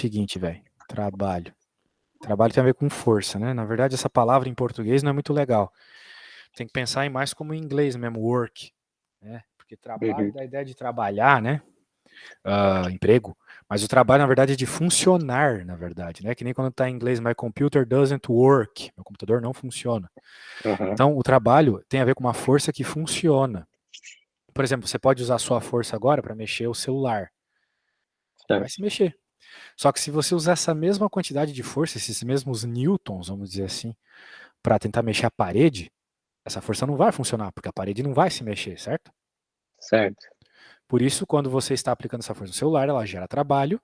seguinte, velho. Trabalho. Trabalho tem a ver com força, né? Na verdade, essa palavra em português não é muito legal. Tem que pensar em mais como em inglês mesmo, work. Né? Porque trabalho dá a ideia de trabalhar, né? Emprego. Mas o trabalho, na verdade, é de funcionar, na verdade, né? Que nem quando tá em inglês, my computer doesn't work. Meu computador não funciona. Então, o trabalho tem a ver com uma força que funciona. Por exemplo, você pode usar a sua força agora para mexer o celular. Ele vai se mexer. Só que se você usar essa mesma quantidade de força, esses mesmos newtons, vamos dizer assim, para tentar mexer a parede, essa força não vai funcionar, porque a parede não vai se mexer, certo? Certo. Por isso, quando você está aplicando essa força no celular, ela gera trabalho,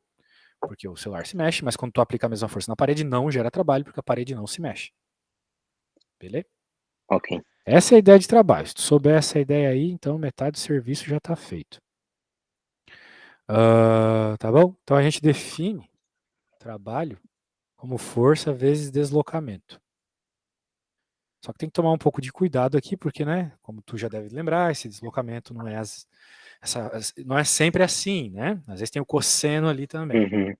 porque o celular se mexe, mas quando tu aplica a mesma força na parede, não gera trabalho, porque a parede não se mexe. Beleza? Ok. Essa é a ideia de trabalho. Se tu souber essa ideia aí, então metade do serviço já está feito. Tá bom? Então a gente define trabalho como força vezes deslocamento. Só que tem que tomar um pouco de cuidado aqui, porque, né, como tu já deve lembrar, esse deslocamento não é, não é sempre assim, né? Às vezes tem o cosseno ali também.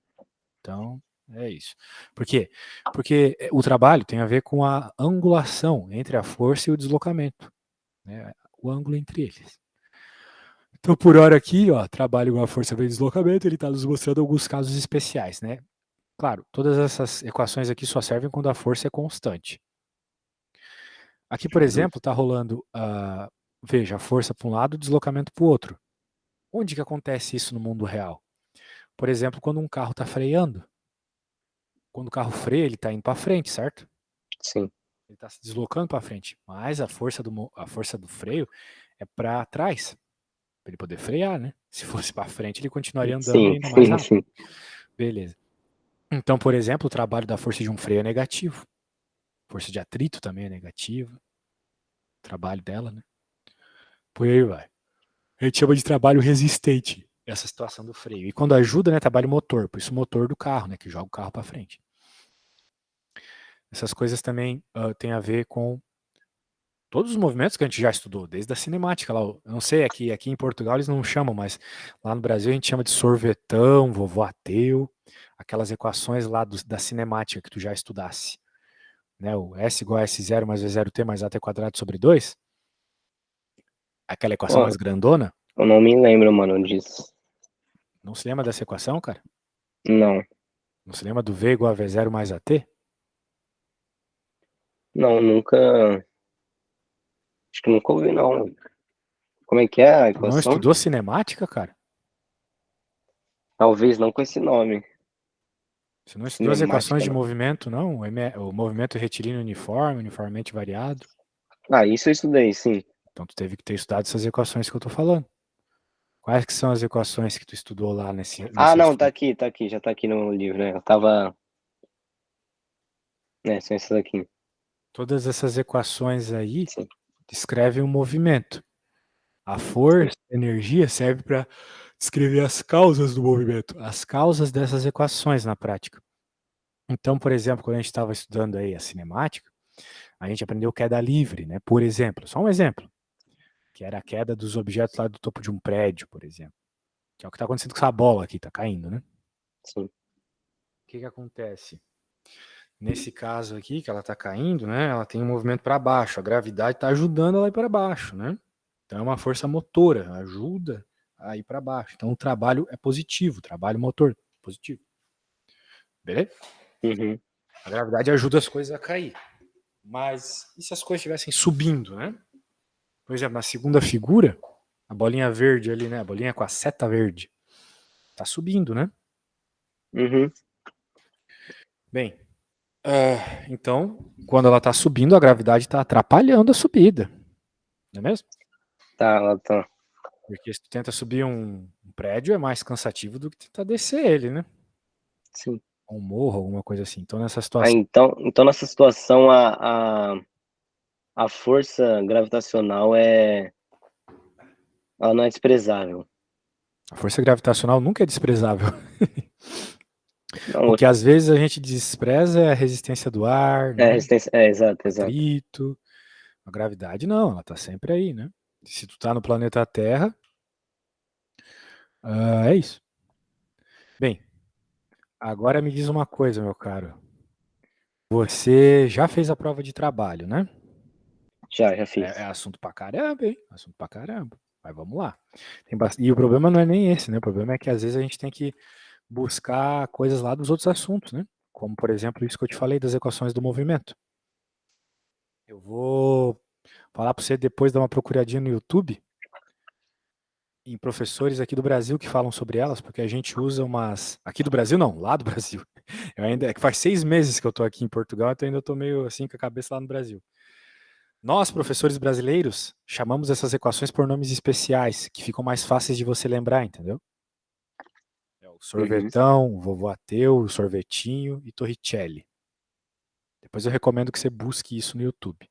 Então, é isso. Por quê? Porque o trabalho tem a ver com a angulação entre a força e o deslocamento, né? O ângulo entre eles. Então, por hora aqui, ó, trabalho com a força vezes deslocamento, ele está nos mostrando alguns casos especiais, né? Claro, todas essas equações aqui só servem quando a força é constante. Aqui, por exemplo, está rolando, veja, a força para um lado, o deslocamento para o outro. Onde que acontece isso no mundo real? Por exemplo, quando um carro está freando. Quando o carro freia, ele está indo para frente, certo? Sim. Ele está se deslocando para frente. Mas a força do freio é para trás, para ele poder frear, né? Se fosse para frente, ele continuaria andando Sim, ainda mais rápido. sim. Beleza. Então, por exemplo, o trabalho da força de um freio é negativo. Força de atrito também é negativa. O trabalho dela, né? Por aí vai. A gente chama de trabalho resistente essa situação do freio. E quando ajuda, né, trabalho motor. Por isso o motor do carro, né, que joga o carro para frente. Essas coisas também têm a ver com todos os movimentos que a gente já estudou, desde a cinemática lá. Eu não sei, aqui em Portugal eles não chamam, mas lá no Brasil a gente chama de sorvetão, vovô ateu, aquelas equações lá da cinemática que tu já estudasse. Né, o S igual a S0 mais V0T mais AT quadrado sobre 2. Aquela equação mais grandona. Eu não me lembro, mano, disso. Não se lembra dessa equação, cara? Não. Não se lembra do V igual a V0 mais AT? Não, nunca. Acho que nunca ouvi, não. Como é que é a Tu não equação? estudou cinemática, cara? Talvez não com esse nome. Você não estudou as equações Cinemática, de não. movimento, não? O movimento retilíneo uniforme, uniformemente variado? Ah, isso eu estudei, sim. Então tu teve que ter estudado essas equações que eu tô falando. Quais que são as equações que tu estudou lá Ah, nesse não, estudo? tá aqui, já tá aqui no livro, né? Eu tava. Né, são essas aqui. Todas essas equações aí Sim, descrevem o movimento. A sim. força, a energia serve para descrever as causas do movimento, as causas dessas equações na prática. Então, por exemplo, quando a gente estava estudando aí a cinemática, a gente aprendeu queda livre, né? Por exemplo, só um exemplo, que era a queda dos objetos lá do topo de um prédio, por exemplo. Que é o que está acontecendo com essa bola aqui, está caindo, né? Sim. O que acontece? Nesse caso aqui, que ela está caindo, né? Ela tem um movimento para baixo, a gravidade está ajudando ela a ir para baixo, né? Então é uma força motora, ajuda a ir para baixo. Então o trabalho é positivo, trabalho motor positivo. Beleza? A gravidade ajuda as coisas a cair. Mas e se as coisas estivessem subindo, né? Por exemplo, na segunda figura, a bolinha verde ali, né? A bolinha com a seta verde. Tá subindo, né? Bem, então, quando ela tá subindo, a gravidade tá atrapalhando a subida. Não é mesmo? Tá, ela tá. Porque se tu tenta subir um prédio, é mais cansativo do que tentar descer ele, né? Sim. Um morro, alguma coisa assim. Então, nessa Ah, situação, então nessa situação a força gravitacional ela não é desprezável. a força gravitacional nunca é desprezável. O Não, que às vezes a gente despreza é a resistência do ar, é né? resistência, é exato, exato. Atrito. A gravidade não, ela tá sempre aí, né? Se tu tá no planeta Terra, é isso. Bem, Agora me diz uma coisa, meu caro. Você já fez a prova de trabalho, né? Já É fiz. assunto pra caramba, hein? Assunto pra caramba. Mas vamos lá. E o problema não é nem esse, né? O problema é que às vezes a gente tem que buscar coisas lá dos outros assuntos, né? Como, por exemplo, isso que eu te falei das equações do movimento. Eu vou falar para você depois dar uma procuradinha no YouTube em professores aqui do Brasil que falam sobre elas, porque a gente usa umas. Aqui do Brasil, não, lá do Brasil. É que faz 6 meses que eu tô aqui em Portugal, então ainda tô meio assim com a cabeça lá no Brasil. Nós, professores brasileiros, chamamos essas equações por nomes especiais, que ficam mais fáceis de você lembrar, entendeu? É o Uhum. sorvetão, o vovô ateu, o sorvetinho e Torricelli. Depois eu recomendo que você busque isso no YouTube.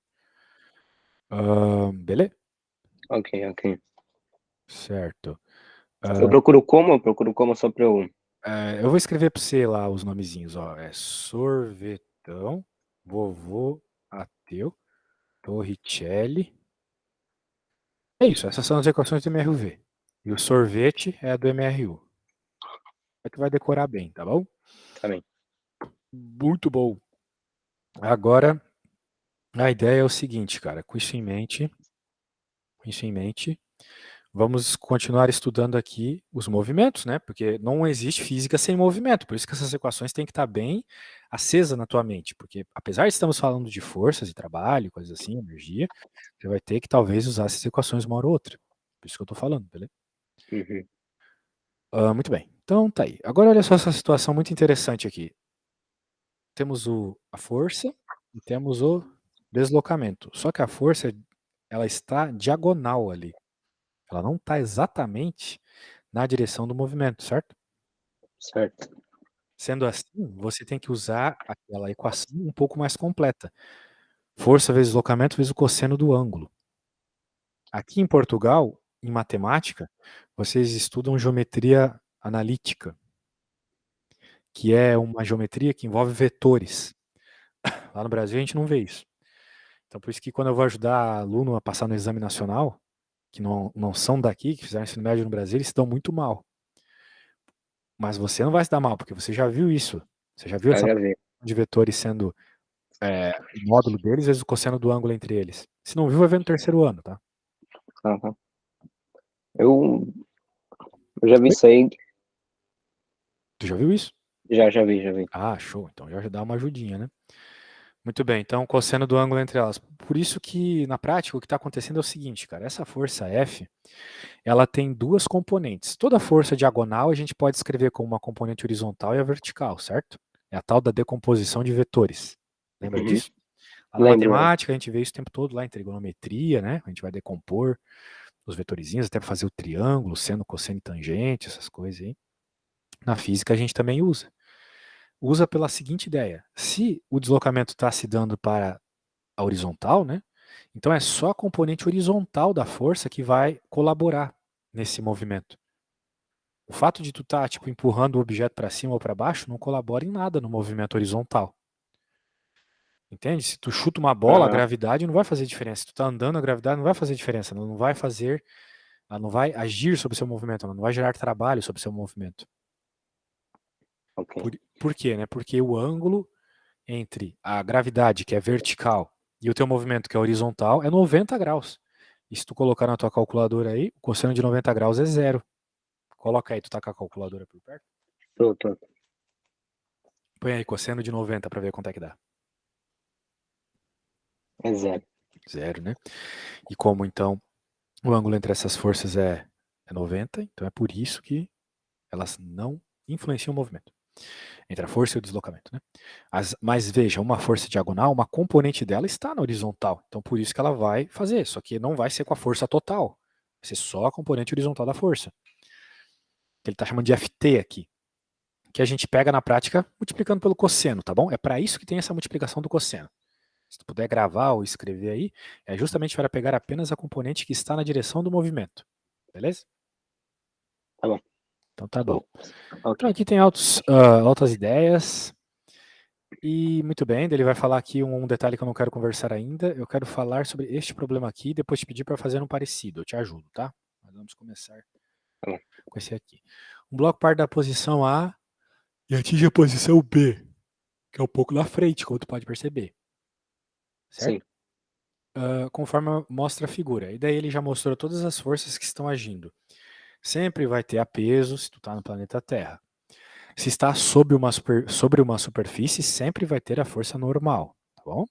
Beleza? Ok, ok. Certo. Eu procuro como só pra eu... Eu vou escrever para você lá os nomezinhos, ó. É sorvetão, vovô ateu, Torricelli. É isso, essas são as equações do MRV. E o sorvete é a do MRU. Aí tu vai decorar bem, tá bom? Tá bem. Muito bom. Agora, a ideia é o seguinte, cara. Com isso em mente, vamos continuar estudando aqui os movimentos, né? Porque não existe física sem movimento. Por isso que essas equações têm que estar bem acesas na tua mente. Porque apesar de estamos falando de forças e trabalho, coisas assim, energia, você vai ter que talvez usar essas equações uma hora ou outra. Por isso que eu tô falando, beleza? Uhum. Muito bem. Então tá aí. Agora olha só essa situação muito interessante aqui. Temos a força e temos o deslocamento. Só que a força, ela está diagonal ali. Ela não está exatamente na direção do movimento, certo? Certo. Sendo assim, você tem que usar aquela equação um pouco mais completa. Força vezes deslocamento vezes o cosseno do ângulo. Aqui em Portugal, em matemática, vocês estudam geometria analítica, que é uma geometria que envolve vetores. Lá no Brasil a gente não vê isso. Então por isso que quando eu vou ajudar aluno a passar no exame nacional, que não são daqui, que fizeram ensino médio no Brasil, eles se dão muito mal. Mas você não vai se dar mal, porque você já viu isso. Você já viu essa Já vi. de vetores sendo o módulo deles vezes o cosseno do ângulo entre eles. Se não viu, vai ver no terceiro ano, tá? Aham. Eu, eu já vi Oi? isso aí. Tu já viu isso? Já vi, já vi. Ah, show. Então já dá uma ajudinha, né? Muito bem, então cosseno do ângulo entre elas. Por isso que, na prática, o que está acontecendo é o seguinte, cara. Essa força F, ela tem duas componentes. Toda força diagonal a gente pode escrever como uma componente horizontal e a vertical, certo? É a tal da decomposição de vetores. Lembra Uhum. disso? Lá na Lembro. matemática, a gente vê isso o tempo todo lá em trigonometria, né? A gente vai decompor os vetorizinhos até para fazer o triângulo, seno, cosseno e tangente, essas coisas aí. Na física a gente também usa. Usa pela seguinte ideia: se o deslocamento está se dando para a horizontal, né? Então é só a componente horizontal da força que vai colaborar nesse movimento. O fato de tu estar tipo empurrando o objeto para cima ou para baixo não colabora em nada no movimento horizontal. Entende? Se tu chuta uma bola, a Aham. gravidade não vai fazer diferença. Se tu tá andando, a gravidade não vai fazer diferença. Ela não vai agir sobre o seu movimento, ela não vai gerar trabalho sobre o seu movimento. Ok. Por quê, né? Porque o ângulo entre a gravidade, que é vertical, e o teu movimento, que é horizontal, é 90 graus. E se tu colocar na tua calculadora aí, o cosseno de 90 graus é zero. Coloca aí, tu tá com a calculadora por perto? Tô. Põe aí cosseno de 90 para ver quanto é que dá. É zero. Zero, né? E como então o ângulo entre essas forças é 90, então é por isso que elas não influenciam o movimento. Entre a força e o deslocamento, né? Mas veja, uma força diagonal, uma componente dela está na horizontal. Então por isso que ela vai fazer. Só que não vai ser com a força total. Vai ser só a componente horizontal da força. Que ele está chamando de FT aqui. Que a gente pega na prática multiplicando pelo cosseno, tá bom? É para isso que tem essa multiplicação do cosseno. Se tu puder gravar ou escrever aí, é justamente para pegar apenas a componente que está na direção do movimento. Beleza? Tá bom. Então tá bom. Ok. Então aqui tem altas ideias. E muito bem, ele vai falar aqui um detalhe que eu não quero conversar ainda. Eu quero falar sobre este problema aqui e depois te pedir para fazer um parecido. Eu te ajudo, tá? Mas vamos começar Tá bom. com esse aqui. Um bloco parte da posição A e atinge a posição B, que é um pouco na frente, como tu pode perceber, certo? Sim. Conforme mostra a figura. E daí ele já mostrou todas as forças que estão agindo. Sempre vai ter a peso se tu está no planeta Terra. Se está sobre uma superfície, sempre vai ter a força normal, tá bom?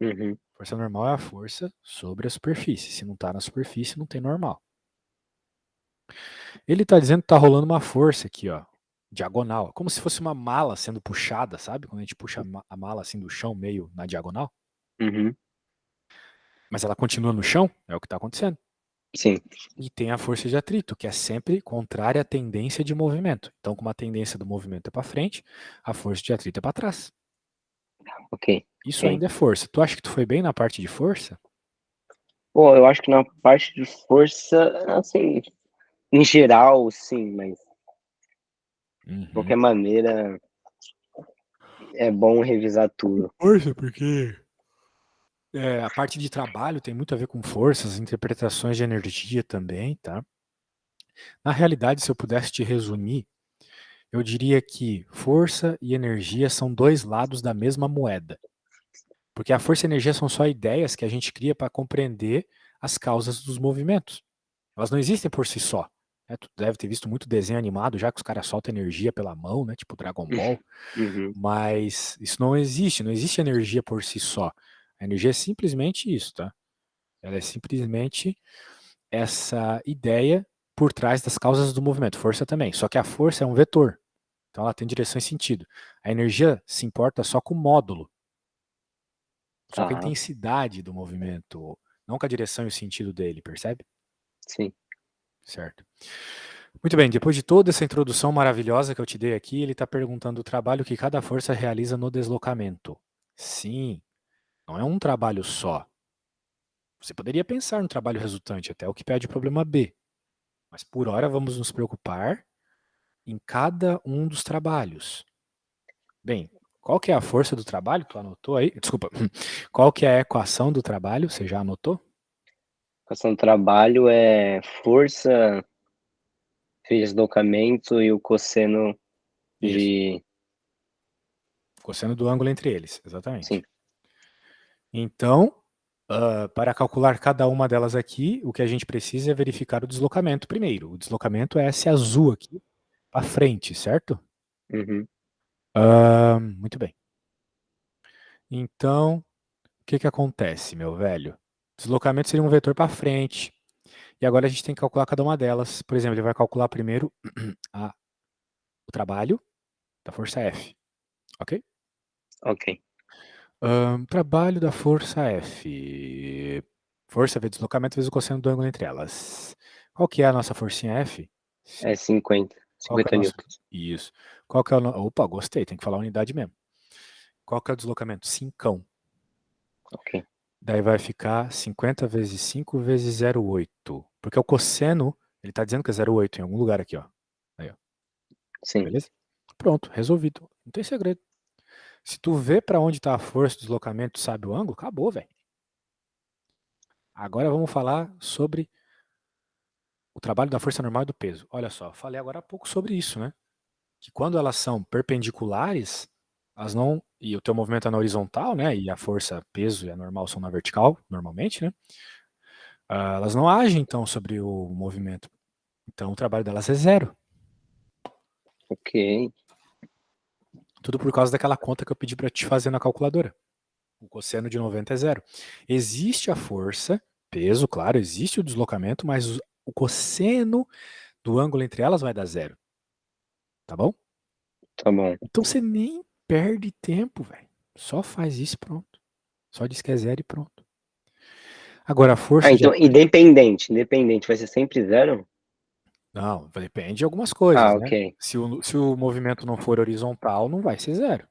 Uhum. Força normal é a força sobre a superfície. Se não está na superfície, não tem normal. Ele está dizendo que está rolando uma força aqui, ó, diagonal, como se fosse uma mala sendo puxada, sabe? Quando a gente puxa a mala assim do chão, meio na diagonal. Uhum. Mas ela continua no chão, é o que está acontecendo. Sim. E tem a força de atrito, que é sempre contrária à tendência de movimento. Então, como a tendência do movimento é para frente, a força de atrito é para trás. Ok. Isso Ok. ainda é força. Tu acha que tu foi bem na parte de força? Bom, eu acho que na parte de força, assim, em geral, sim, mas de qualquer maneira é bom revisar tudo. Força, porque a parte de trabalho tem muito a ver com forças, interpretações de energia também, tá? Na realidade, se eu pudesse te resumir, eu diria que força e energia são dois lados da mesma moeda. Porque a força e a energia são só ideias que a gente cria para compreender as causas dos movimentos. Elas não existem por si só. Né? Tu deve ter visto muito desenho animado já que os caras soltam energia pela mão, né? Tipo Dragon Ball. Uhum. Mas isso não existe. Não existe energia por si só. A energia é simplesmente isso, tá? Ela é simplesmente essa ideia por trás das causas do movimento. Força também. Só que a força é um vetor. Então ela tem direção e sentido. A energia se importa só com o módulo, só com a Tá, intensidade do movimento, não com a direção e o sentido dele, percebe? sim. Certo. Muito bem, depois de toda essa introdução maravilhosa que eu te dei aqui, ele está perguntando o trabalho que cada força realiza no deslocamento. Sim, não é um trabalho só. Você poderia pensar no trabalho resultante, até o que pede o problema B. Mas por hora vamos nos preocupar em cada um dos trabalhos. Bem, qual que é a força do trabalho? Tu anotou aí? Desculpa. Qual que é a equação do trabalho? Você já anotou? A questão do trabalho é força vezes deslocamento e o cosseno Isso. de... Cosseno do ângulo entre eles, Sim. exatamente. Então, para calcular cada uma delas aqui, o que a gente precisa é verificar o deslocamento primeiro. O deslocamento é esse azul aqui, para frente, certo? Uhum. Muito bem. Então, o que acontece, meu velho? Deslocamento seria um vetor para frente. E agora a gente tem que calcular cada uma delas. Por exemplo, ele vai calcular primeiro o trabalho da força F, ok? Ok. Trabalho da força F. Força vezes deslocamento vezes o cosseno do ângulo entre elas. Qual que é a nossa forcinha F? É 50. Qual que é 50 o nosso... newtons. Isso. Qual que é o... Opa, gostei, tem que falar a unidade mesmo. Qual que é o deslocamento? 5. Ok. Daí vai ficar 50 vezes 5 vezes 0,8. Porque o cosseno, ele está dizendo que é 0,8 em algum lugar aqui, ó. Aí, ó. Sim. Beleza? Pronto, resolvido. Não tem segredo. Se tu vê para onde está a força do deslocamento, sabe o ângulo, acabou, velho. Agora vamos falar sobre o trabalho da força normal e do peso. Olha só, falei agora há pouco sobre isso, né? Que quando elas são perpendiculares, elas não. E o teu movimento é na horizontal, né? E a força, peso e a normal são na vertical, normalmente, né? Elas não agem, então, sobre o movimento. Então o trabalho delas é zero. Ok. Tudo por causa daquela conta que eu pedi para te fazer na calculadora. O cosseno de 90 é zero. Existe a força, peso, claro, existe o deslocamento, mas o cosseno do ângulo entre elas vai dar zero. Tá bom? Tá bom. Então você nem perde tempo, velho. Só faz isso e pronto. Só diz que é zero e pronto. Agora, a Ah, força de então, atrito. independente, vai ser sempre zero? Não, depende de algumas coisas, Ah, né? ok. Se o movimento não for horizontal, não vai ser zero.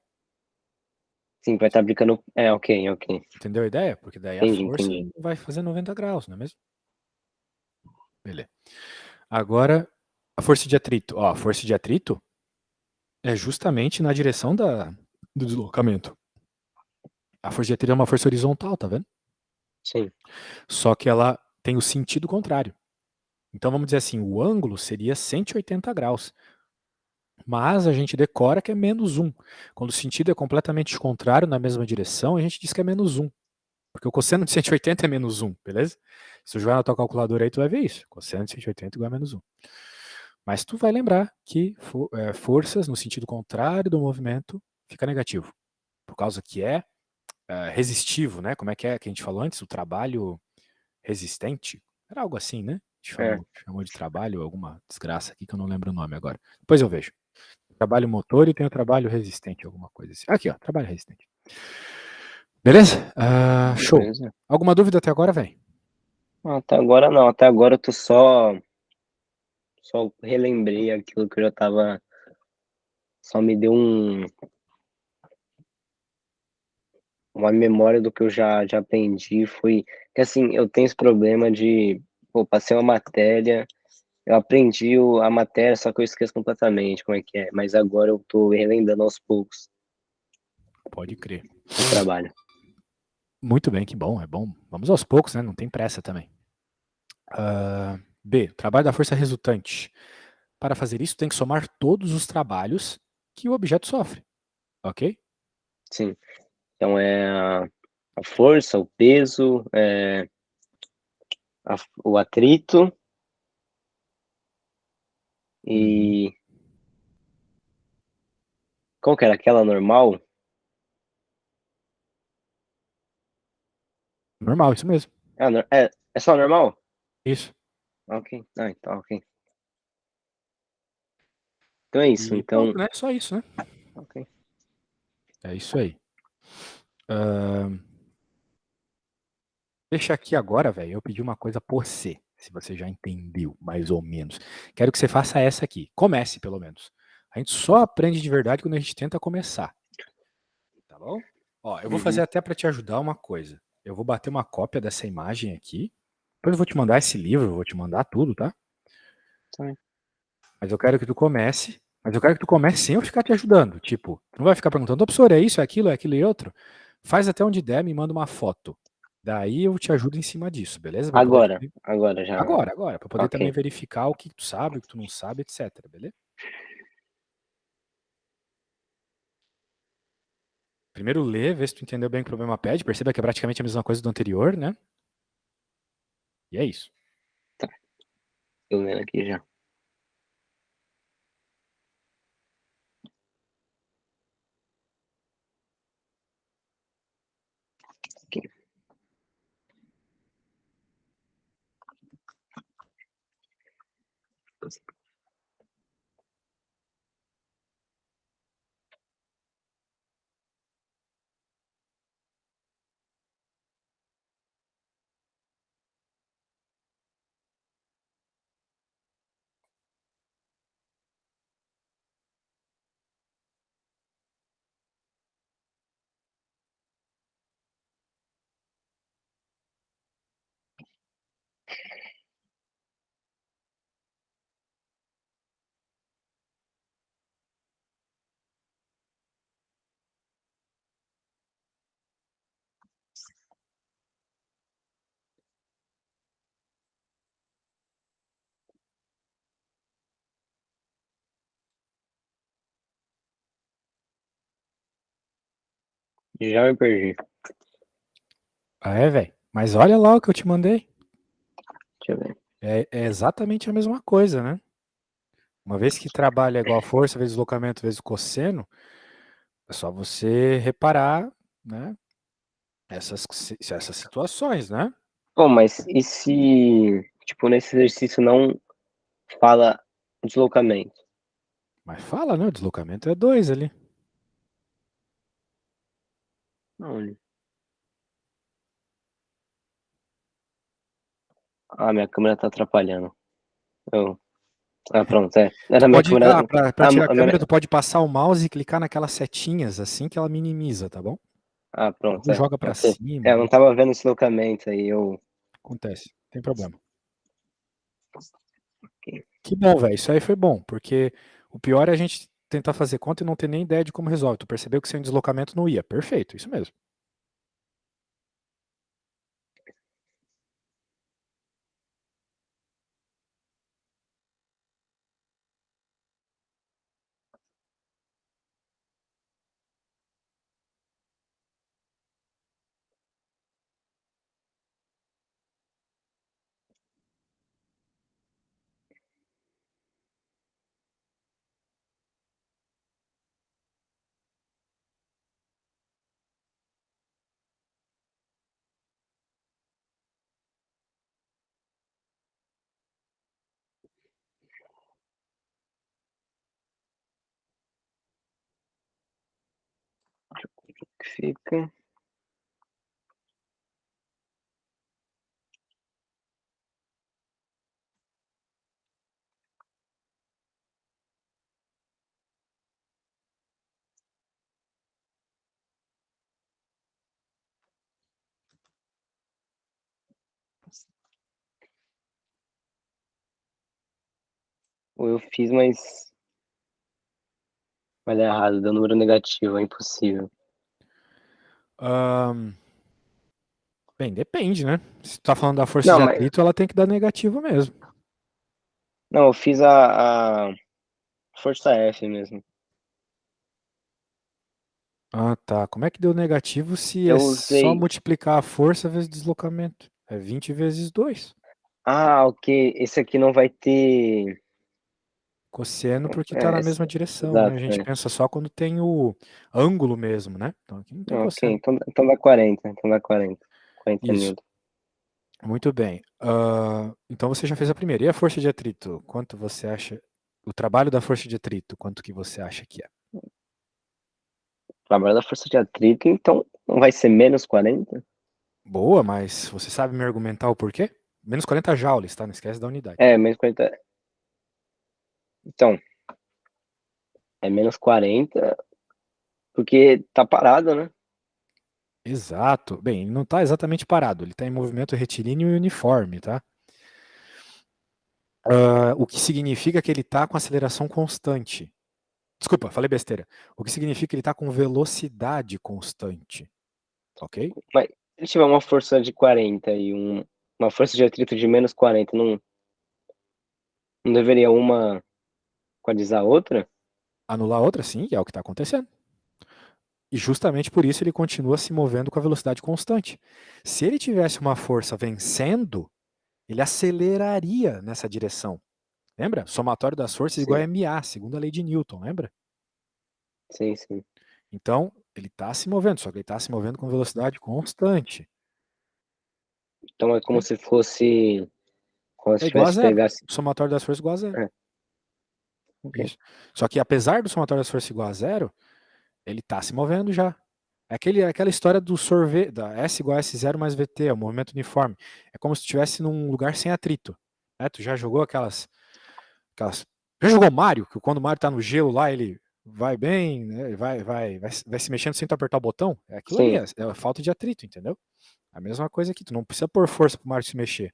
Sim, vai estar aplicando... É, ok, ok. Entendeu a ideia? Porque daí a Entendi, força entendi. vai fazer 90 graus, não é mesmo? Beleza. Agora, a força de atrito. Ó, a força de atrito é justamente na direção do deslocamento. A força de atrito é uma força horizontal, tá vendo? Sim. Só que ela tem o sentido contrário. Então vamos dizer assim, o ângulo seria 180 graus. Mas a gente decora que é -1. Quando o sentido é completamente contrário na mesma direção, a gente diz que é -1. Porque o cosseno de 180 é -1, beleza? Se tu jogar na tua calculadora aí, tu vai ver isso. Cosseno de 180 igual a -1. Mas tu vai lembrar que forças no sentido contrário do movimento fica negativo. Por causa que é resistivo, né? Como é que a gente falou antes? O trabalho resistente? Era algo assim, né? A gente chamou de trabalho, alguma desgraça aqui que eu não lembro o nome agora. Depois eu vejo. Trabalho motor e tem o trabalho resistente, alguma coisa assim. Aqui, ó, trabalho resistente. Beleza? Show. Beleza. Alguma dúvida até agora, velho? Até agora não, até agora eu tô só relembrei aquilo que eu já tava. Só me deu uma memória do que eu já aprendi. Foi que assim, eu tenho esse problema de, pô, passei uma matéria, eu aprendi a matéria, só que eu esqueço completamente como é que é. Mas agora eu tô relembrando aos poucos Pode crer. o trabalho. Muito bem, que bom, é bom. Vamos aos poucos, né? Não tem pressa também. B. Trabalho da força resultante. Para fazer isso, tem que somar todos os trabalhos que o objeto sofre. Ok? Sim. Então é a força, o peso, o atrito Uhum. e qual que era aquela normal? Normal, isso mesmo. É só normal? Isso. Ok. Ah, então, ok. Então é isso. E Então, pronto, né? Só isso, né? ok. É isso aí. Deixa aqui agora, velho. Eu pedi uma coisa por você. Se você já entendeu, mais ou menos. Quero que você faça essa aqui. Comece, pelo menos. A gente só aprende de verdade quando a gente tenta começar. Tá bom? Ó, eu vou fazer Uhum. até para te ajudar uma coisa. Eu vou bater uma cópia dessa imagem aqui. Depois eu vou te mandar esse livro, eu vou te mandar tudo, tá? Tá. Mas eu quero que tu comece. Mas eu quero que tu comece sem eu ficar te ajudando. Tipo, tu não vai ficar perguntando, ô professor, é aquilo e outro? Faz até onde der, me manda uma foto. Daí eu te ajudo em cima disso, beleza? Pra poder Agora já. agora, pra poder também Ok. verificar o que tu sabe, o que tu não sabe, etc, beleza? Primeiro lê, vê se tu entendeu bem o que o problema pede, perceba que é praticamente a mesma coisa do anterior, né? E é isso. Tá. Tô vendo aqui já. Aqui. Já me perdi. Ah, é, velho? Mas olha lá o que eu te mandei. Deixa eu ver. É exatamente a mesma coisa, né? Uma vez que trabalha igual a força, vezes deslocamento, vezes o cosseno, é só você reparar, né? Essas situações, né? Bom, mas e se, tipo, nesse exercício não fala deslocamento? Mas fala, né? O deslocamento é 2 ali. Não. Ah, minha câmera tá atrapalhando. Eu... Ah, pronto, é. Tu Era a minha pode, câmera. pra Ah, tirar a câmera, tu pode passar o mouse e clicar naquelas setinhas assim que ela minimiza, tá bom? pronto, Ou é. joga pra cima, Eu não tava vendo esse deslocamento aí, eu. acontece, não tem problema. Que bom, velho, isso aí foi bom, porque o pior é a gente tentar fazer conta e não ter nem ideia de como resolve. Tu percebeu que sem deslocamento não ia. Perfeito, isso mesmo. que fica. Ou eu fiz, mas vai dar errado, deu número negativo, é impossível. Bem, depende, né? Se tu tá falando da força Não, de mas atrito, ela tem que dar negativo mesmo. não, eu fiz a força F mesmo. Ah, tá. Como é que deu negativo se é Eu só usei. multiplicar a força vezes deslocamento? É 20 vezes 2. Ah, ok. Esse aqui não vai ter. Cosseno porque tá É, na mesma direção, né? A exato, gente né? pensa só quando tem o ângulo mesmo, né? Então aqui não tem Ok, cosseno. então dá 40. Então dá 40. 40 Isso. newton. Muito bem. Então você já fez a primeira. E a força de atrito? Quanto você acha? O trabalho da força de atrito, quanto que você acha que é? Trabalho da força de atrito, então não vai ser menos 40? Boa, mas você sabe me argumentar o porquê? Menos 40 joules, tá? Não esquece da unidade. É, menos 40. Então, é menos 40 porque tá parado, né? Exato. Bem, ele não está exatamente parado, ele está em movimento retilíneo e uniforme, tá? O que significa que ele está com aceleração constante. Desculpa, falei besteira. O que significa que ele está com velocidade constante, ok? Mas se ele tiver uma força de 40 e uma força de atrito de menos 40, não deveria uma equalizar a outra? Anular outra, sim, é o que está acontecendo. E justamente por isso ele continua se movendo com a velocidade constante. Se ele tivesse uma força vencendo, ele aceleraria nessa direção. Lembra? Somatório das forças é igual Sim, a MA, segundo a lei de Newton, lembra? sim, sim. Então, ele está se movendo, só que ele está se movendo com velocidade constante. Então é como Ok? se fosse. Como É se igual a tivesse zero. pegasse. O somatório das forças é igual a zero. É, ok. Isso. Só que apesar do somatório das forças igual a zero, ele está se movendo já. Aquela história do sorvete, da S igual a S0 mais VT, é o movimento uniforme. É como se estivesse num lugar sem atrito. Né? Tu já jogou aquelas. Já jogou Mario? Que quando o Mario tá no gelo lá, ele vai bem, né? Vai se mexendo sem tu apertar o botão? É aquilo ali, Sim, é a falta de atrito, entendeu? A mesma coisa aqui, tu não precisa pôr força pro Mario se mexer.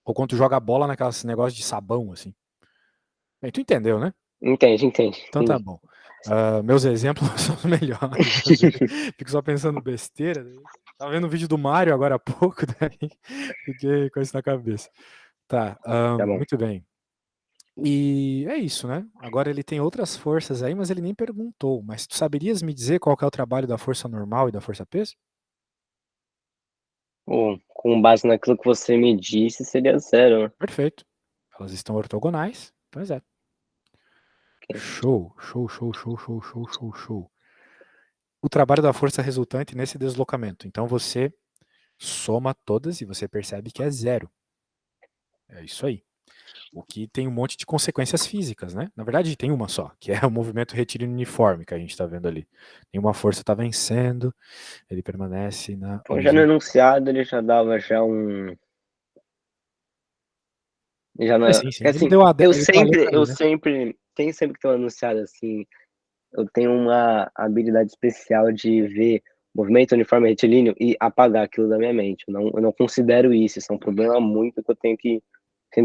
Ou quando tu joga a bola naqueles negócios de sabão, assim. Bem, tu entendeu, né? Então tá entendi. bom. Meus exemplos são os melhores. Às vezes fico só pensando besteira. Tava vendo um vídeo do Mario agora há pouco, daí fiquei com isso na cabeça. Tá, Tá bom. muito bem. E é isso, né? Agora ele tem outras forças aí, mas ele nem perguntou. Mas tu saberias me dizer qual que é o trabalho da força normal e da força peso? Bom, com base naquilo que você me disse, seria zero, né? Perfeito. Elas estão ortogonais. Pois é. Ok. Show, show, show, show, show, show, show, show. O trabalho da força resultante nesse deslocamento. Então você soma todas e você percebe que é zero. É isso aí. O que tem um monte de consequências físicas, né? Na verdade, tem uma só, que é o movimento retilíneo uniforme que a gente está vendo ali. Nenhuma força está vencendo, ele permanece na Então já no horizontal. enunciado ele já dava já um. Já É, na, sim, sim. porque Ele assim, deu ele deu a eu letra aí, né? sempre, tem sempre que ter um enunciado assim, eu tenho uma habilidade especial de ver movimento uniforme retilíneo e apagar aquilo da minha mente. Eu não considero isso, isso é um problema muito que eu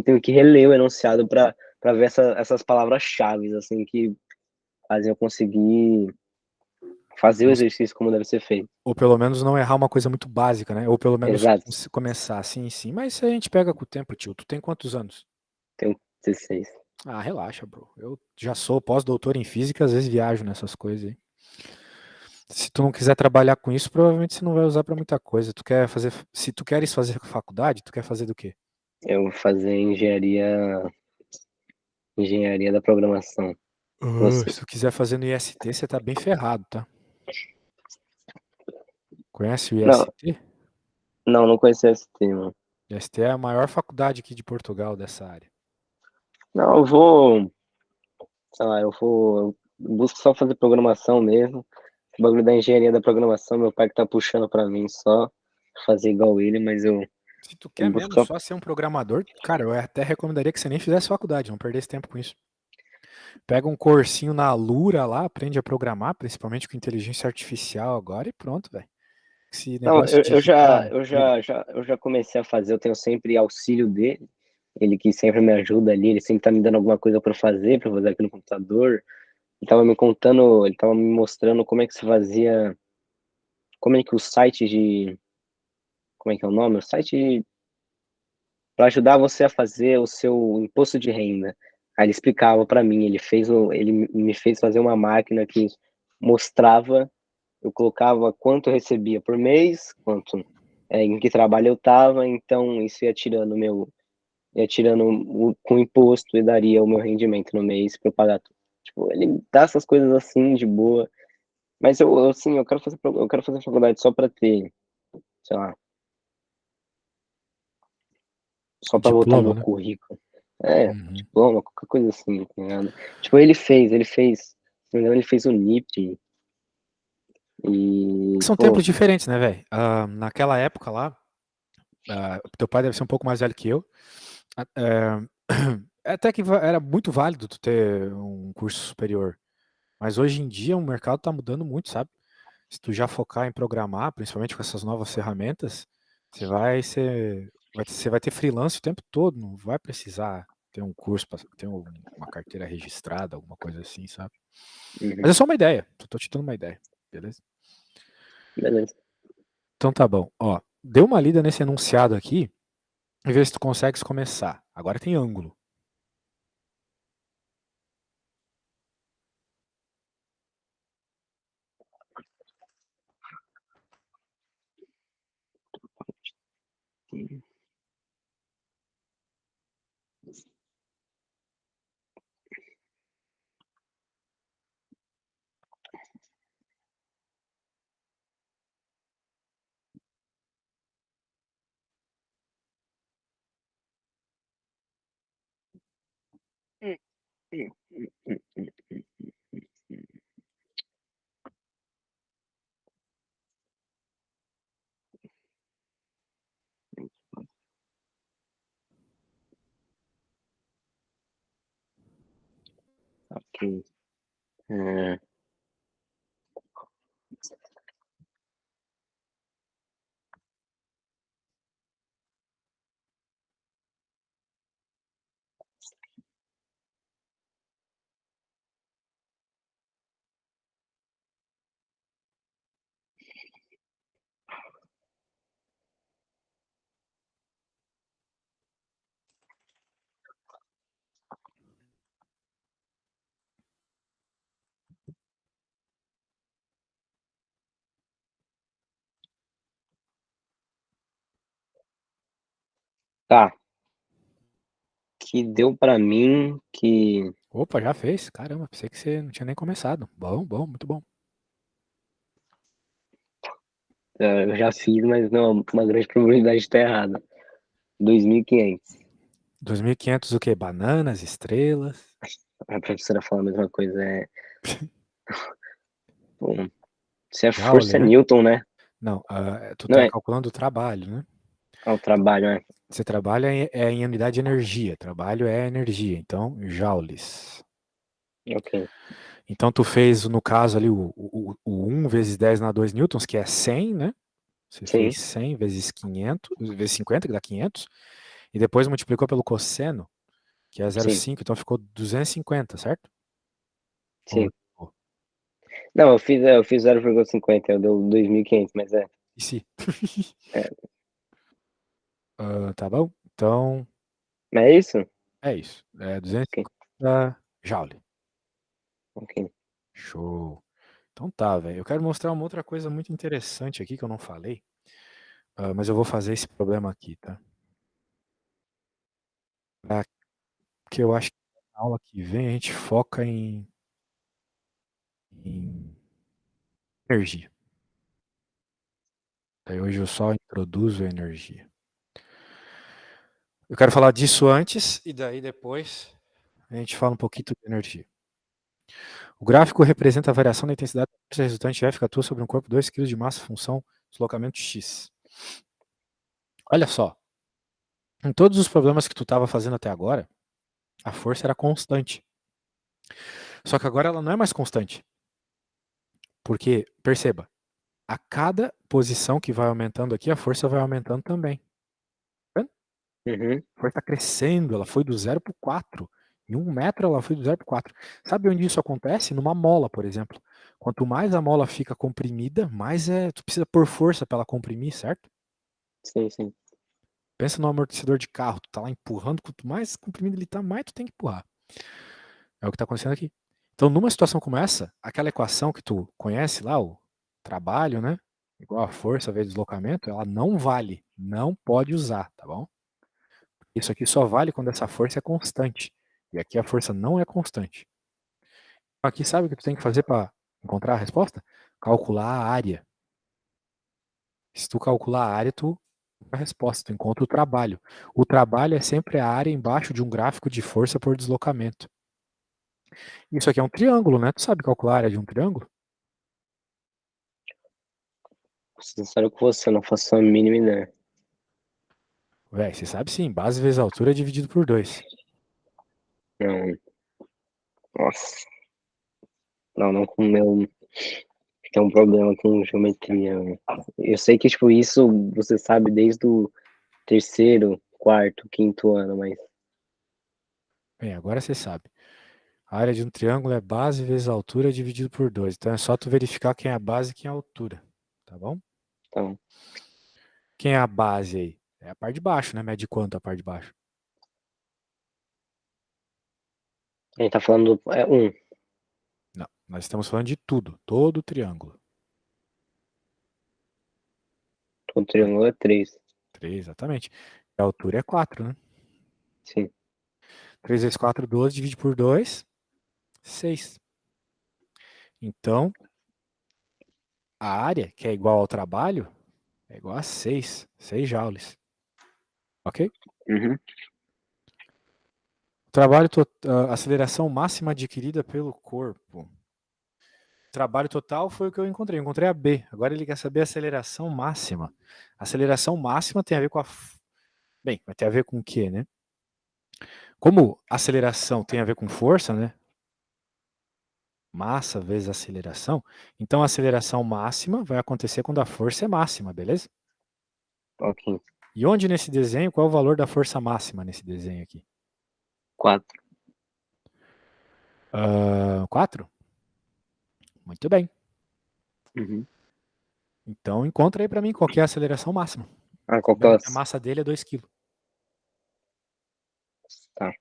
tenho que reler o enunciado para ver essas palavras-chave assim que fazem eu conseguir fazer o Ou, exercício como deve ser feito. ou pelo menos não errar uma coisa muito básica, né? Ou pelo menos Exato, começar assim, sim. Mas isso a gente pega com o tempo, tio. Tu tem quantos anos? tenho 16. Ah, relaxa, bro. Eu já sou pós-doutor em física, às vezes viajo nessas coisas aí. Se tu não quiser trabalhar com isso, provavelmente você não vai usar pra muita coisa. Tu quer fazer, se tu queres fazer faculdade, tu quer fazer do quê? Eu vou fazer engenharia da programação. Você? Se tu quiser fazer no IST, você tá bem ferrado, tá? Conhece o Não, IST? não conhecia esse tema. O IST é a maior faculdade aqui de Portugal dessa área. Não, sei lá, eu busco só fazer programação mesmo. O bagulho da engenharia da programação, meu pai que tá puxando pra mim só fazer igual ele, mas eu Se tu quer busco mesmo só. só ser um programador, cara, eu até recomendaria que você nem fizesse faculdade, não perdesse tempo com isso. Pega um cursinho na Alura lá, aprende a programar, principalmente com inteligência artificial agora e pronto, velho. Esse Não, negócio de ficar. eu já comecei a fazer, eu tenho sempre auxílio dele, ele que sempre me ajuda ali, ele sempre tá me dando alguma coisa pra fazer aqui no computador. Ele tava me contando, ele tava me mostrando como é que se fazia, como é que o site de, como é que é o nome? O site para ajudar você a fazer o seu imposto de renda. Aí ele explicava para mim, ele me fez fazer uma máquina que mostrava, eu colocava quanto eu recebia por mês, quanto, em que trabalho eu estava, então isso ia tirando com imposto e daria o meu rendimento no mês para eu pagar tudo. Tipo, ele dá essas coisas assim de boa, mas assim, eu quero fazer faculdade só para ter, sei lá, só para botar no Diploma, meu né? currículo. É, Uhum. diploma, qualquer coisa assim, tá ligado? Tipo, se não me engano, ele fez o NIP e, São pô, tempos diferentes, né, velho? Naquela época lá, teu pai deve ser um pouco mais velho que eu. Ah, até que era muito válido tu ter um curso superior. Mas hoje em dia o mercado tá mudando muito, sabe? Se tu já focar em programar, principalmente com essas novas ferramentas, você vai ter freelance o tempo todo, não vai precisar ter um curso, ter uma carteira registrada, alguma coisa assim, sabe? Mas uhum, é só uma ideia, tô te dando uma ideia, beleza? beleza. Então tá bom, ó, dê uma lida nesse enunciado aqui e vê se tu consegues começar. Agora tem ângulo. Ok. É, tá, que deu pra mim que Opa, já fez? Caramba, pensei que você não tinha nem começado. Bom, bom, muito bom. eu já fiz, mas não, uma grande probabilidade de estar errada. 2.500. 2.500 o quê? Bananas, estrelas? A professora fala a mesma coisa, bom, se é Joule, força é né? Newton, né? Não, tu Não tá é, calculando o trabalho, né? o trabalho, né? Você trabalha em unidade de energia. Trabalho é energia, então joules. Ok, Então tu fez, no caso ali, o 1 vezes 10 na 2 newtons, que é 100, né? Você fez sim, 100 vezes 500, vezes 50, que dá 500, e depois multiplicou pelo cosseno, que é zero vírgula sim, cinco, então ficou 250, certo? Ou- sim. ou- Não, eu fiz 0,50, eu deu 2.500, mas E se? é. Tá bom? Então, Mas é isso? é isso. É Ok, 250 joule. ok. Show. Então tá, velho. Eu quero mostrar uma outra coisa muito interessante aqui que eu não falei, mas eu vou fazer esse problema aqui, tá? Porque eu acho que na aula que vem a gente foca em energia. Daí hoje eu só introduzo a energia. Eu quero falar disso antes e daí depois a gente fala um pouquinho de energia. O gráfico representa a variação da intensidade da força resultante de F que atua sobre um corpo 2 kg de massa função deslocamento X. Olha só. Em todos os problemas que tu estava fazendo até agora, a força era constante. Só que agora ela não é mais constante. Porque, perceba, a cada posição que vai aumentando aqui, a força vai aumentando também. Tá vendo? Uhum. A força está crescendo, ela foi do 0 para o 4. Em 1 metro ela foi do 0 para o 4. Sabe onde isso acontece? Numa mola, por exemplo. Quanto mais a mola fica comprimida, mais tu precisa pôr força para ela comprimir, certo? Sim, sim. Pensa no amortecedor de carro, tu tá lá empurrando, quanto mais comprimido ele tá, mais tu tem que empurrar. É o que tá acontecendo aqui. Então, numa situação como essa, aquela equação que tu conhece lá, o trabalho, né? Igual a força vezes deslocamento, ela não vale. Não pode usar, tá bom? Isso aqui só vale quando essa força é constante. E aqui a força não é constante. Aqui sabe o que tu tem que fazer para encontrar a resposta? Calcular a área. Se tu calcular a área, tu encontra a resposta, tu encontra o trabalho. O trabalho é sempre a área embaixo de um gráfico de força por deslocamento. Isso aqui é um triângulo, né? Tu sabe calcular a área de um triângulo? Sincero com você, não faço a mínima ideia. Véi, você sabe sim, base vezes altura dividido por 2. Não. Nossa. Não com o meu. Tem um problema com geometria, né? Eu sei que, tipo, isso você sabe desde o terceiro, quarto, quinto ano, mas. Bem, agora você sabe. A área de um triângulo é base vezes altura dividido por 2. Então é só tu verificar quem é a base e quem é a altura. Tá bom? Então. Quem é a base aí? É a parte de baixo, né? Mede quanto a parte de baixo? A gente tá falando. É um. Não, nós estamos falando de tudo. Todo o triângulo. O triângulo é 3. 3, exatamente. E a altura é 4, né? Sim. 3 vezes 4, 12. Divide por 2, 6. Então, a área, que é igual ao trabalho, é igual a 6. 6 joules. Ok? Uhum. Trabalho aceleração máxima adquirida pelo corpo. Trabalho total foi o que eu encontrei. Eu encontrei a B. Agora ele quer saber a aceleração máxima. A aceleração máxima tem a ver com a. Bem, vai ter a ver com o quê, né? Como aceleração tem a ver com força, né? Massa vezes aceleração. Então a aceleração máxima vai acontecer quando a força é máxima, beleza? Ok. E onde nesse desenho, qual é o valor da força máxima nesse desenho aqui? 4. 4? Muito bem. Uhum. Então encontra aí para mim qual que é a aceleração máxima. Ah, qual que é Lembrando o. que a massa dele é 2 kg. Tá.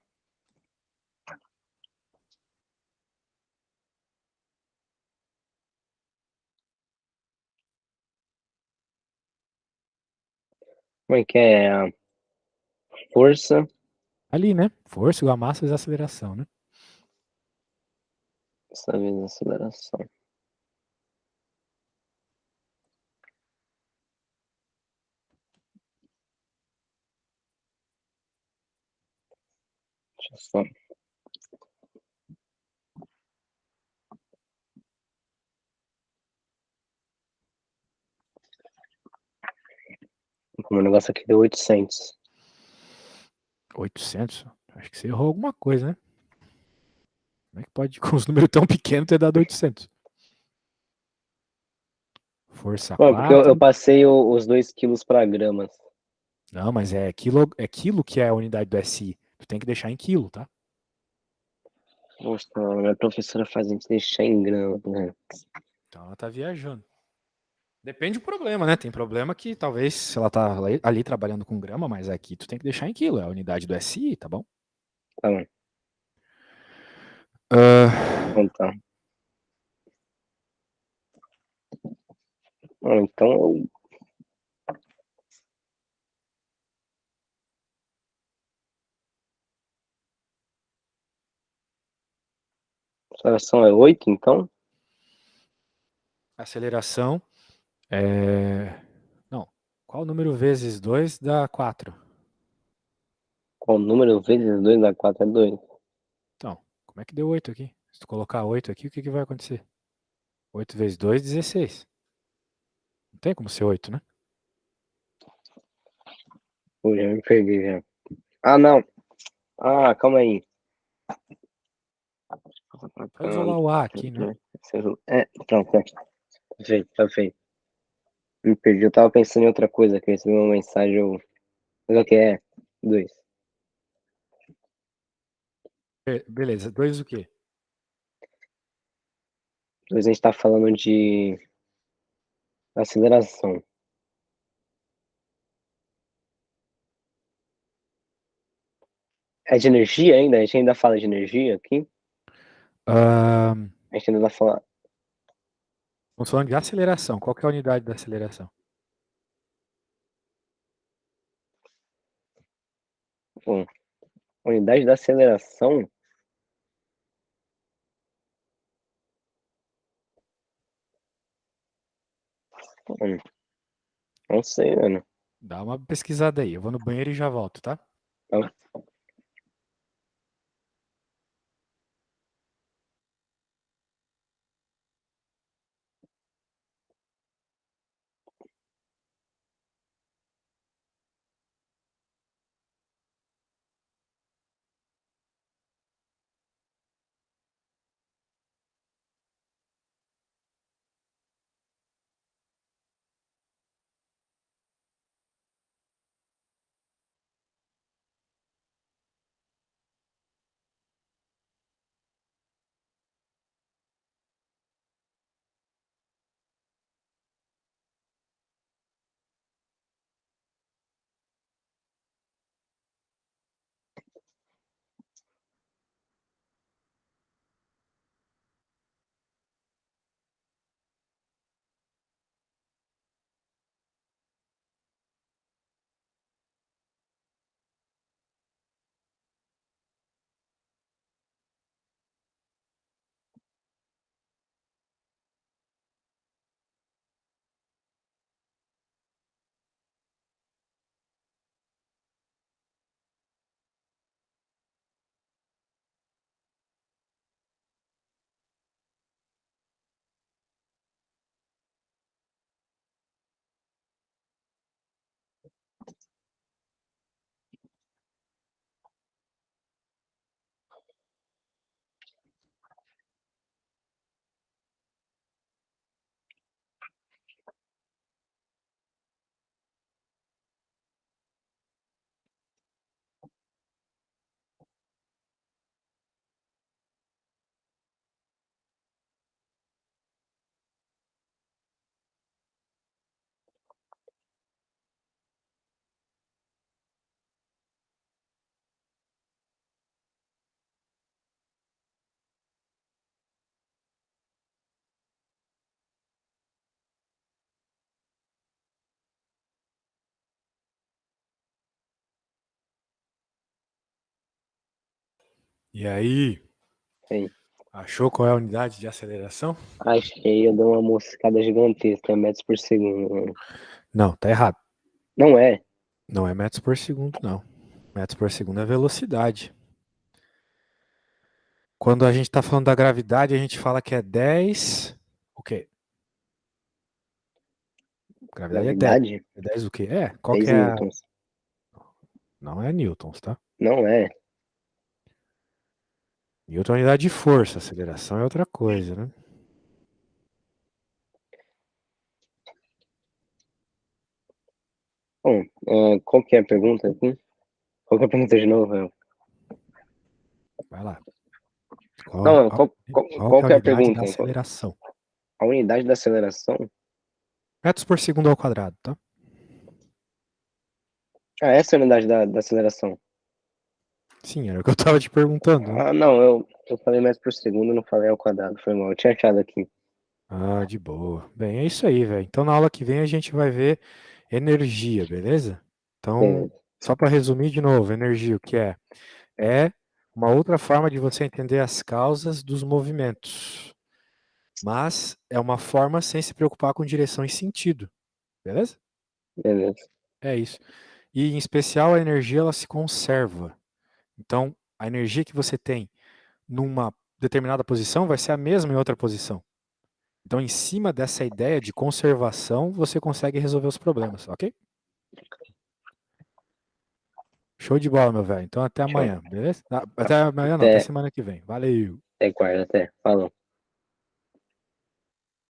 Como é que é a força? Ali, né? Força igual a massa vezes a aceleração, né? Essa vez a aceleração. Deixa eu só. O meu negócio aqui deu 800. 800? Acho que você errou alguma coisa, né? Como é que pode, com os números tão pequenos, ter dado 800? Força Bom, porque eu 4. passei os 2 quilos para gramas. Não, mas é quilo que é a unidade do SI. Tu tem que deixar em quilo, tá? Nossa, minha professora faz a gente deixar em grama, né? Então ela tá viajando. Depende do problema, né? Tem problema que talvez se ela tá ali trabalhando com grama, mas aqui tu tem que deixar em quilo. É a unidade do SI, tá bom? Tá bom. Uh, Então tá. Então, a aceleração é 8, então? aceleração é. Não. Qual número vezes 2 dá 4? Qual número vezes 2 dá 4 é 2. Então, como é que deu 8 aqui? Se tu colocar 8 aqui, o que vai acontecer? 8 vezes 2, 16. Não tem como ser 8, né? Pô, já me perdi já. Ah, não. Ah, calma aí. Só isolar o A aqui, né? Pronto, é. Perfeito, perfeito. Me perdi, eu tava pensando em outra coisa, que eu recebi uma mensagem, Mas o que é? 2. Beleza, 2 o quê? 2 a gente tá falando de aceleração. É de energia ainda? A gente ainda fala de energia aqui? A gente ainda vai falar. Estamos falando de aceleração. Qual que é a unidade da aceleração? Bom, unidade da aceleração. Hum, não sei, mano. Dá uma pesquisada aí. Eu vou no banheiro e já volto, tá? Então, E aí, aí. achou qual é a unidade de aceleração? Achei, eu dou uma moscada gigantesca, metros por segundo, mano. Não, tá errado. Não é? Não é metros por segundo, não. Metros por segundo é velocidade. Quando a gente está falando da gravidade, a gente fala que é 10. O quê? Gravidade é 10. Gravidade? É 10 o quê? É, qual 10 que é a... newtons. Não é newtons, tá? Não é? Newton é unidade de força, aceleração é outra coisa, né? Bom, qual que é a pergunta aqui? Qual que é a pergunta de novo? Vai lá. Não, Qual qual que é a que é a unidade pergunta? da aceleração? A unidade da aceleração? Metros por segundo ao quadrado, tá? Ah, essa é a unidade da aceleração. Sim, era o que eu tava te perguntando, né? Ah, não, eu falei metros por segundo, não falei ao quadrado, foi mal. Eu tinha achado aqui. Ah, de boa. Bem, é isso aí, velho. Então na aula que vem a gente vai ver energia, beleza? Então, Beleza. só para resumir de novo, energia, o que é? É uma outra forma de você entender as causas dos movimentos. Mas é uma forma sem se preocupar com direção e sentido, beleza? Beleza. É isso. E em especial a energia ela se conserva. Então, a energia que você tem numa determinada posição vai ser a mesma em outra posição. Então, em cima dessa ideia de conservação, você consegue resolver os problemas, ok? Show de bola, meu velho. Então, até Show. amanhã, beleza? Até amanhã não, até Até, semana que vem. Valeu! até quarta, até. Falou.